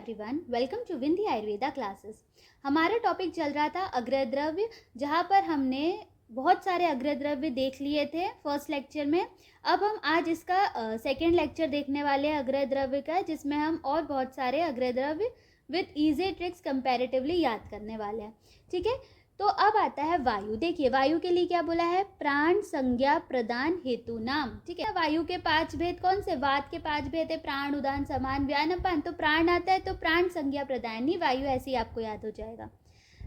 Everyone, welcome to Vindhi Ayurveda classes. हमारा topic चल रहा था अग्रद्रव्य, जहाँ पर हमने बहुत सारे अग्रद्रव्य देख लिए थे फर्स्ट लेक्चर में। अब हम आज इसका सेकेंड लेक्चर देखने वाले हैं अग्रद्रव्य का, जिसमें हम और बहुत सारे अग्रद्रव्य विथ ईजी ट्रिक्स कंपैरेटिवली याद करने वाले हैं। ठीक है, तो अब आता है वायु। देखिए वायु के लिए क्या बोला है, प्राण संज्ञा प्रदान हेतु नाम। ठीक है, वायु के 5 भेद कौन से, वात के 5 भेद है, प्राण उदान समान व्यान अपान। तो प्राण आता है तो प्राण संज्ञा प्रदान, वायु ऐसे ही आपको याद हो जाएगा।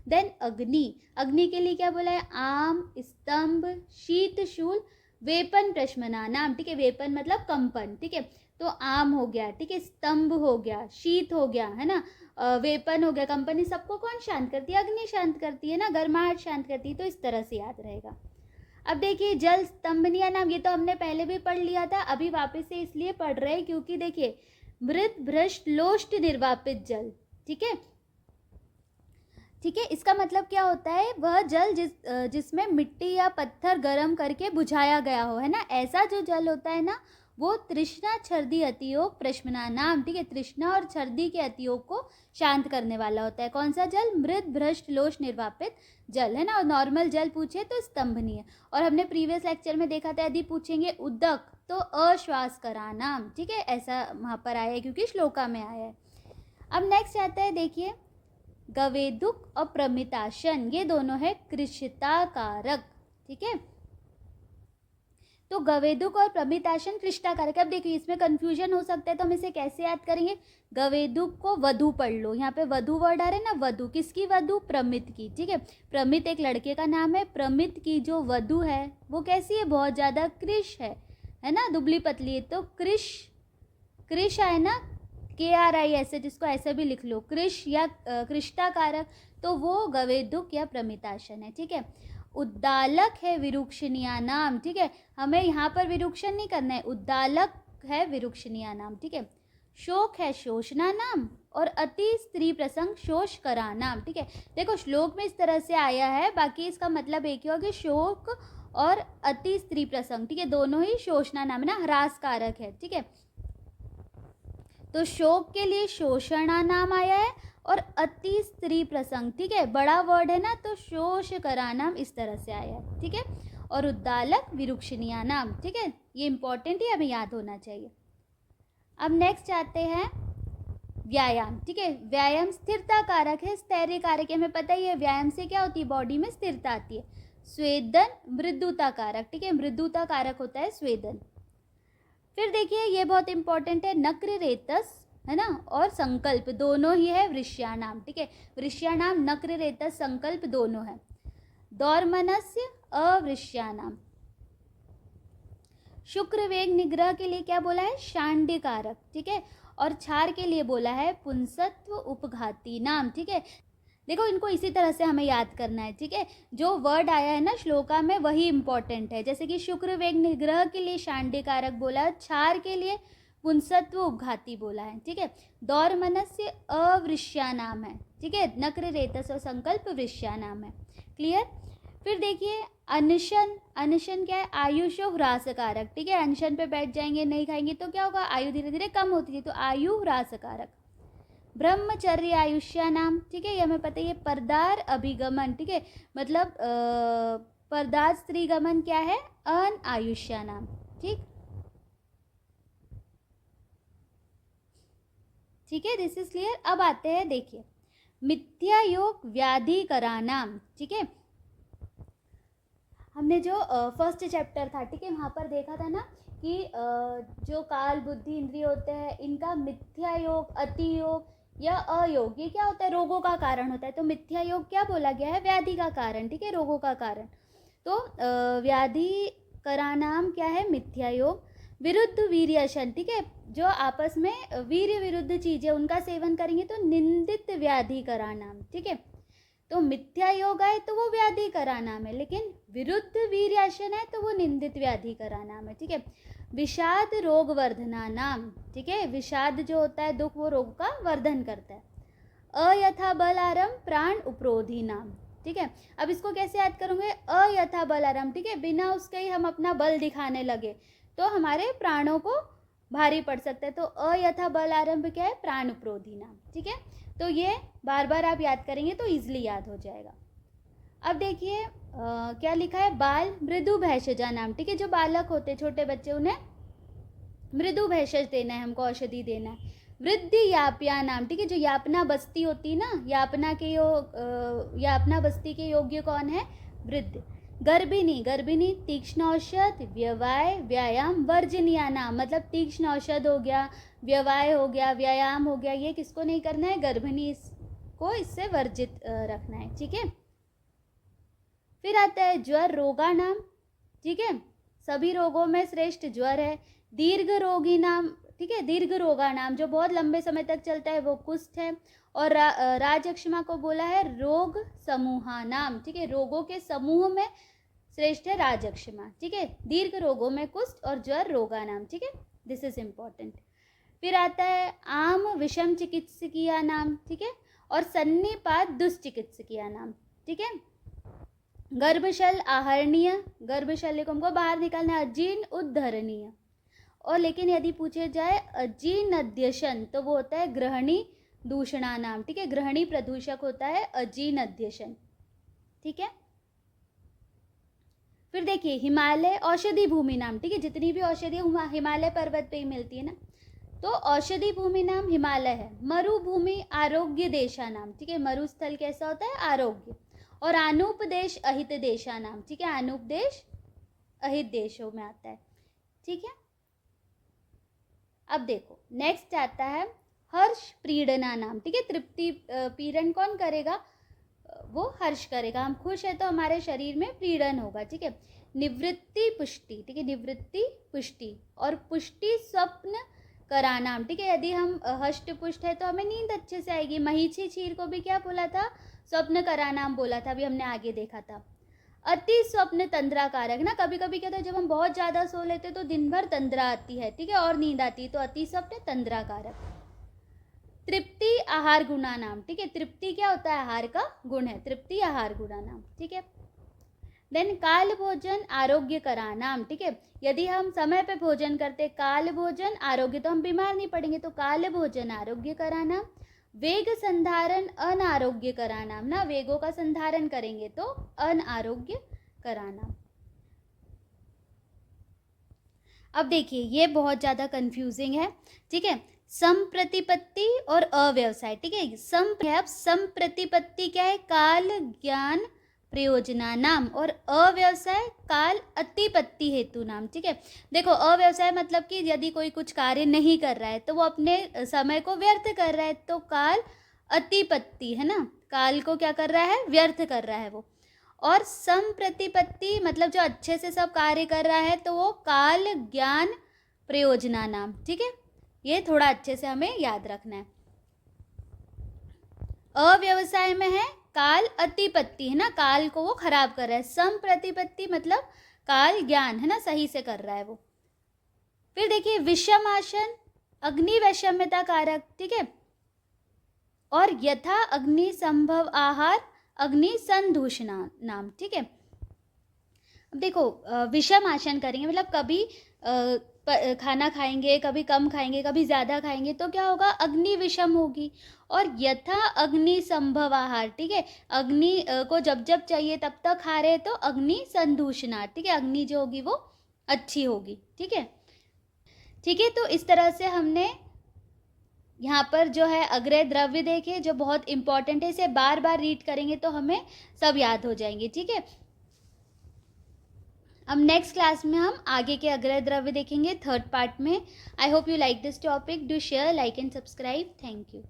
देन अग्नि, अग्नि के लिए क्या बोला है, आम स्तंभ शीत शूल वेपन प्रश्मना नाम। ठीक है, वेपन मतलब कंपन। ठीक है, तो आम हो गया, ठीक है, स्तंभ हो गया, शीत हो गया, है ना, वेपन हो गया, कंपनी। सबको कौन शांत करती है, अग्नि शांत करती है ना, गर्माहट शांत करती है। तो इस तरह से याद रहेगा। अब देखिए जल स्तंभनिया नाम, ये तो हमने पहले भी पढ़ लिया था, अभी वापस से इसलिए पढ़ रहे हैं क्योंकि देखिए मृत भ्रष्ट लोष्ट निर्वापित जल। ठीक है, ठीक है, इसका मतलब क्या होता है, वह जल जिसमें मिट्टी या पत्थर गर्म करके बुझाया गया हो, है ना, ऐसा जो जल होता है ना, वो तृष्णा छर्दी अतियोग प्रश्मना नाम। ठीक है, तृष्णा और छर्दी के अतियोग को शांत करने वाला होता है। कौन सा जल, मृत भ्रष्ट लोष निर्वापित जल, है ना। और नॉर्मल जल पूछे तो स्तंभनीय। और हमने प्रीवियस लेक्चर में देखा था, यदि पूछेंगे उदक तो अश्वास करा नाम। ठीक है, ऐसा वहाँ पर आया है क्योंकि श्लोका में आया है। अब नेक्स्ट आता है, देखिए गवेदुक और प्रमिताशन, ये दोनों है कृषिता कारक। ठीक है, तो गवेदुक और प्रमिताशन कृष्टा कारक। अब देखिए इसमें कंफ्यूजन हो सकता है, तो हम इसे कैसे याद करेंगे। गवेदुक को वधु पढ़ लो, यहाँ पे वधु वर्ड आ रहा है ना, वधु किसकी, वधु प्रमित की। ठीक है, प्रमित एक लड़के का नाम है, प्रमित की जो वधु है वो कैसी है, बहुत ज़्यादा कृश है ना, दुबली पतली है। तो कृश है ना, KRI ऐसे, जिसको ऐसे भी लिख लो, कृष या कृष्टा कारक, तो वो गवेदुक या प्रमिताशन है। ठीक है, उद्दालक है विरुक्षणिया नाम। ठीक है, हमें यहाँ पर विरुक्षण नहीं करना है, उद्दालक है विरुक्षणिया नाम। ठीक है, शोक है शोषणा नाम, और अति स्त्री प्रसंग शोष करा नाम। ठीक है, देखो श्लोक में इस तरह से आया है, बाकी इसका मतलब एक ही होगा कि शोक और अति स्त्री प्रसंग, ठीक है, दोनों ही शोषणा नाम है ना, ह्रास कारक है। ठीक है, तो शोक के लिए शोषणा नाम आया है, और अति स्त्री प्रसंग, ठीक है, बड़ा वर्ड है ना, तो शोष करा नाम इस तरह से आया है। ठीक है, और उद्दालक विरुक्षणिया नाम। ठीक है, ये इंपॉर्टेंट ही हमें याद होना चाहिए। अब नेक्स्ट आते हैं व्यायाम। ठीक है, व्यायाम स्थिरता कारक है, स्थैर्य कारक है, हमें पता ही है व्यायाम से क्या होती है, बॉडी में स्थिरता आती है। स्वेदन मृदुता कारक। ठीक है, मृदुता कारक होता है स्वेदन। फिर देखिए ये बहुत इंपॉर्टेंट है, नक्र रेतस, है ना, और संकल्प दोनों ही है वृष्यानाम। ठीक है, वृष्यानाम नक्र रेतस संकल्प दोनों है। दौर्मनस्य अवृष्यानाम। शुक्र वेग निग्रह के लिए क्या बोला है, शांड्य कारक। ठीक है, और क्षार के लिए बोला है पुंसत्व उपघाती नाम। ठीक है, देखो इनको इसी तरह से हमें याद करना है। ठीक है, जो वर्ड आया है ना श्लोका में वही इंपॉर्टेंट है, जैसे कि शुक्र वेग निग्रह के लिए शांड्य कारक बोला है, क्षार के लिए पुंसत्व उपघाती बोला है। ठीक है, दौर मनस्य अवृष्या नाम है। ठीक है, नक्र रेतस और संकल्प वृष्या नाम है। क्लियर। फिर देखिए अनशन, अनशन क्या है, आयुषो ह्रास कारक। ठीक है, अनशन पे बैठ जाएंगे, नहीं खाएंगे तो क्या होगा, आयु धीरे धीरे कम होती है, तो आयु ह्रास कारक। ब्रह्मचर्य आयुष्या नाम। ठीक है, ये हमें पता है, ये परदार अभिगमन। ठीक है, मतलब परदार स्त्रीगमन क्या है, अन आयुष्या नाम। ठीक है, दिस इज क्लियर। अब आते हैं, देखिए मिथ्या योग व्याधि करा नाम। ठीक है, हमने जो फर्स्ट चैप्टर था, ठीक है, वहाँ पर देखा था ना कि जो काल बुद्धि इंद्रिय होते हैं, इनका मिथ्या योग, अति योग या अयोग, ये क्या होता है, रोगों का कारण होता है। तो मिथ्या योग क्या बोला गया है, व्याधि का कारण। ठीक है, रोगों का कारण। तो व्याधि करा नाम क्या है, मिथ्या योग। विरुद्ध वीर्यशन, ठीक है, जो आपस में वीर्य विरुद्ध चीजें उनका सेवन करेंगे तो निंदित व्याधि करा नाम। ठीक है, तो मिथ्या योग है तो वो व्याधि करा नाम है, लेकिन विरुद्ध वीर्यासन है तो वो निंदित व्याधि करा नाम है। ठीक है, विषाद रोग वर्धना नाम। ठीक है, विषाद जो होता है दुख, वो रोग का वर्धन करता है। अयथा बल आरम प्राण उपरोधी नाम। ठीक है, अब इसको कैसे याद करोगे, अयथा बल आरम। ठीक है, बिना उसके ही हम अपना बल दिखाने लगे तो हमारे प्राणों को भारी पड़ सकता है। तो अ यथा बल आरंभ क्या है, प्राणप्रोधी नाम, ठीक है। तो ये बार बार आप याद करेंगे तो ईजिली याद हो जाएगा। अब देखिए क्या लिखा है, बाल मृदु भैषजा नाम, ठीक है। जो बालक होते हैं, छोटे बच्चे, उन्हें मृदु भेषज देना है, हमको औषधि देना है। वृद्धि याप्या नाम, ठीक है। जो यापना बस्ती होती है ना, यापना बस्ती के योग्य कौन है, वृद्ध। गर्भिणी, गर्भिणी तीक्ष्ण औषध, व्यवाय व्यायाम वर्जनीय नाम, मतलब तीक्ष्ण औषध हो गया, व्यवाय हो गया, व्यायाम हो गया, ये किसको नहीं करना है, गर्भिणी को इससे वर्जित रखना है, ठीक है। फिर आता है ज्वर रोगा नाम, ठीक है। सभी रोगों में श्रेष्ठ ज्वर है। दीर्घ रोगी नाम, ठीक है। दीर्घ रोगा नाम, जो बहुत लंबे समय तक चलता है, वो कुष्ठ है। और राजक्षमा को बोला है रोग समूहा नाम, ठीक है। रोगों के समूह में श्रेष्ठ है राजक्षमा, ठीक है। दीर्घ रोगों में कुष्ठ और ज्वर रोगा नाम, ठीक है। This is important. फिर आता है आम विषम चिकित्सकीय नाम, ठीक है। और सन्निपात दुष्चिकित्सकीय नाम, ठीक है। गर्भशल आहरणीय, गर्भशल्य को हमको बाहर निकालना है, अजीर्ण उद्धरणीय। और लेकिन यदि पूछे जाए अजीर्णध्यशन, तो वो होता है ग्रहणी दूषणा नाम, ठीक है। ग्रहणी प्रदूषक होता है अजीर्णध्यशन, ठीक है। फिर देखिए हिमालय औषधि भूमि नाम, ठीक है। जितनी भी औषधि हिमालय पर्वत पे ही मिलती है ना, तो औषधि भूमि नाम हिमालय है। मरुभूमि आरोग्य देशा नाम, ठीक है। मरुस्थल कैसा होता है, आरोग्य। और अनुपदेश अहित देशा नाम, ठीक है। अनुपदेश अहित देशों में आता है, ठीक है। अब देखो नेक्स्ट आता है हर्ष प्रीडना नाम, ठीक है। तृप्ति पीड़न कौन करेगा, वो हर्ष करेगा। हम खुश है तो हमारे शरीर में पीड़न होगा, ठीक है। निवृत्ति पुष्टि, ठीक है। निवृत्ति पुष्टि और पुष्टि स्वप्न करानाम, ठीक है। यदि हम हष्ट पुष्ट है तो हमें नींद अच्छे से आएगी। महीची क्षीर को भी क्या बोला था, स्वप्न करानाम बोला था, अभी हमने आगे देखा था। अति स्वप्न तंद्रा कारक ना, कभी कभी क्या होता है, जब हम बहुत ज़्यादा सो लेते तो दिन भर तंद्रा आती है, ठीक है, और नींद आती है, तो अति स्वप्न तंद्रा कारक। तृप्ति आहार गुणा नाम, ठीक है। तृप्ति क्या होता है, आहार का गुण है, तृप्ति आहार गुणा नाम, ठीक है। देन काल भोजन आरोग्य करा नाम, ठीक है। यदि हम समय पे भोजन करते, काल भोजन आरोग्य, तो हम बीमार नहीं पड़ेंगे, तो काल भोजन आरोग्य करा नाम। वेग संधारण अनारोग्य करा नाम ना, वेगों का संधारण करेंगे तो अनारोग्य करा नाम। अब देखिए ये बहुत ज़्यादा कंफ्यूजिंग है, ठीक है। संप्रतिपत्ति और अव्यवसाय, ठीक है। संप्रतिपत्ति क्या है, काल ज्ञान प्रयोजना नाम, और अव्यवसाय काल अतिपत्ति हेतु नाम, ठीक है। देखो अव्यवसाय मतलब कि यदि कोई कुछ कार्य नहीं कर रहा है तो वो अपने समय को व्यर्थ कर रहा है, तो काल अतिपत्ति है ना, काल को क्या कर रहा है, व्यर्थ कर रहा है वो। और संप्रतिपत्ति मतलब जो अच्छे से सब कार्य कर रहा है, तो वो काल ज्ञान प्रयोजना नाम, ठीक है। ये थोड़ा अच्छे से हमें याद रखना है। अव्यवसाय में है काल अतिपत्ति, है ना, काल को वो खराब कर रहा है। संप्रतिपत्ति मतलब काल ज्ञान, है ना, सही से कर रहा है वो। फिर देखिए विषम आसन अग्नि वैषम्यता कारक, ठीक है। और यथा अग्नि संभव आहार अग्नि संदूषणा नाम, ठीक है। अब देखो विषम आसन करेंगे मतलब कभी खाना खाएंगे, कभी कम खाएंगे, कभी ज़्यादा खाएंगे, तो क्या होगा, अग्नि विषम होगी। और यथा अग्नि संभव आहार, ठीक है। अग्नि को जब जब चाहिए तब तक खा रहे तो अग्नि संदूषणा, ठीक है। अग्नि जो होगी वो अच्छी होगी, ठीक है। ठीक है, तो इस तरह से हमने यहाँ पर जो है अग्रय द्रव्य देखे, जो बहुत इंपॉर्टेंट है। इसे बार बार रीड करेंगे तो हमें सब याद हो जाएंगे, ठीक है। अब नेक्स्ट क्लास में हम आगे के अग्रय द्रव्य देखेंगे, थर्ड पार्ट में। I hope you like this topic. Do share, like and subscribe. Thank you.